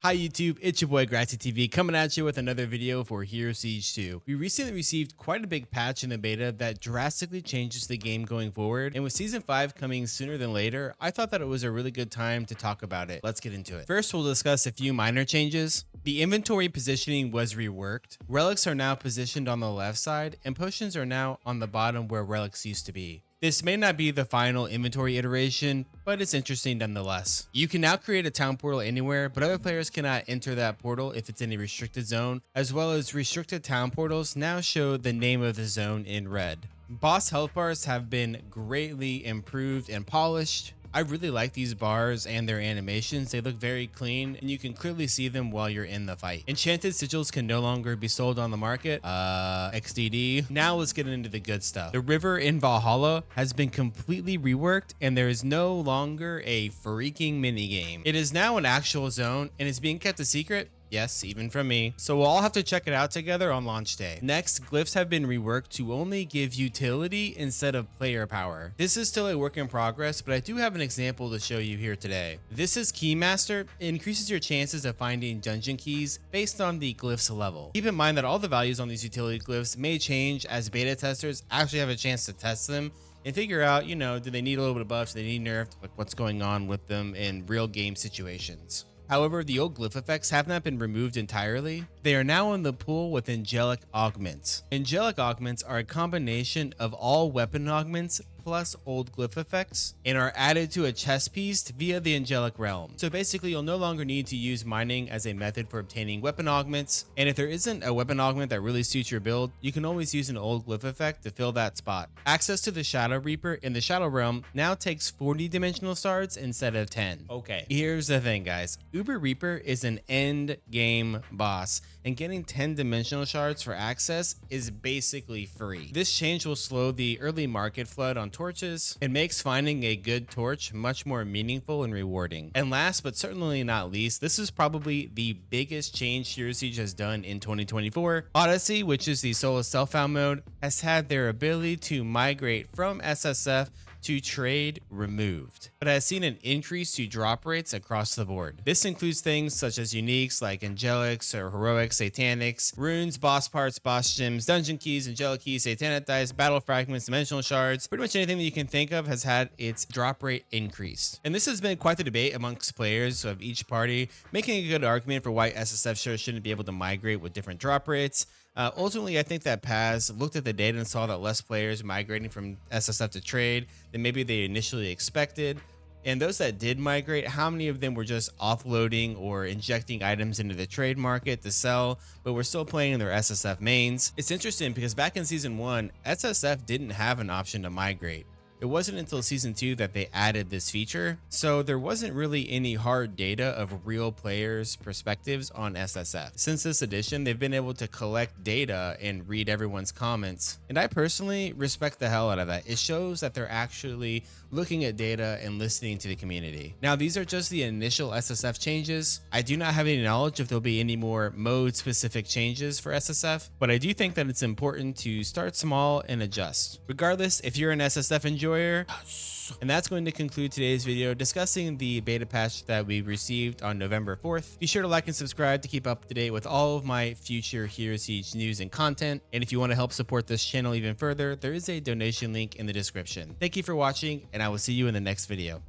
Hi YouTube, it's your boy Grassy TV coming at you with another video for Hero Siege 2. We recently received quite a big patch in the beta that drastically changes the game going forward, and with Season 5 coming sooner than later, I thought that it was a really good time to talk about it. Let's get into it. First, we'll discuss a few minor changes. The inventory positioning was reworked. Relics are now positioned on the left side, and potions are now on the bottom where relics used to be. This may not be the final inventory iteration, but it's interesting nonetheless. You can now create a town portal anywhere, but other players cannot enter that portal if it's in a restricted zone, as well as restricted town portals now show the name of the zone in red. Boss health bars have been greatly improved and polished. I really like these bars and their animations. They look very clean and you can clearly see them while you're in the fight. Enchanted sigils can no longer be sold on the market. XDD. Now let's get into the good stuff. The river in Valhalla has been completely reworked and there is no longer a freaking minigame. It is now an actual zone and is being kept a secret. Yes, even from me. So we'll all have to check it out together on launch day. Next, glyphs have been reworked to only give utility instead of player power. This is still a work in progress, but I do have an example to show you here today. This is Keymaster. It increases your chances of finding dungeon keys based on the glyphs level. Keep in mind that all the values on these utility glyphs may change as beta testers actually have a chance to test them and figure out, do they need a little bit of buffs, do they need nerfed, like what's going on with them in real game situations. However, the old glyph effects have not been removed entirely. They are now in the pool with Angelic Augments. Angelic Augments are a combination of all weapon augments plus old glyph effects and are added to a chest piece via the Angelic Realm. So basically, you'll no longer need to use mining as a method for obtaining weapon augments. And if there isn't a weapon augment that really suits your build, you can always use an old glyph effect to fill that spot. Access to the Shadow Reaper in the Shadow Realm now takes 40 dimensional shards instead of 10. Okay, here's the thing, guys. Uber Reaper is an end game boss, and getting 10 dimensional shards for access is basically free. This change will slow the early market flood on torches. It makes finding a good torch much more meaningful and rewarding. And last but certainly not least, this is probably the biggest change Hero Siege has done in 2024. Odyssey, which is the solo self-found mode, has had their ability to migrate from SSF to trade removed, but has seen an increase to drop rates across the board. This includes things such as uniques like angelics or heroics, satanics, runes, boss parts, boss gems, dungeon keys, angelic keys, satanic dice, battle fragments, dimensional shards. Pretty much anything that you can think of has had its drop rate increased. And this has been quite the debate amongst players of each party, making a good argument for why SSF shouldn't be able to migrate with different drop rates. Ultimately, I think that Paz looked at the data and saw that less players migrating from SSF to trade than maybe they initially expected. And those that did migrate, how many of them were just offloading or injecting items into the trade market to sell, but were still playing in their SSF mains? It's interesting because back in Season 1, SSF didn't have an option to migrate. It wasn't until Season 2 that they added this feature, so there wasn't really any hard data of real players' perspectives on SSF. Since this edition, they've been able to collect data and read everyone's comments, and I personally respect the hell out of that. It shows that they're actually looking at data and listening to the community. Now, these are just the initial SSF changes. I do not have any knowledge if there'll be any more mode-specific changes for SSF, but I do think that it's important to start small and adjust. Regardless, if you're an SSF enjoyer, and that's going to conclude today's video discussing the beta patch that we received on November 4th. Be sure to like and subscribe to keep up to date with all of my future Hero Siege news and content. And if you want to help support this channel even further, there is a donation link in the description. Thank you for watching, and I will see you in the next video.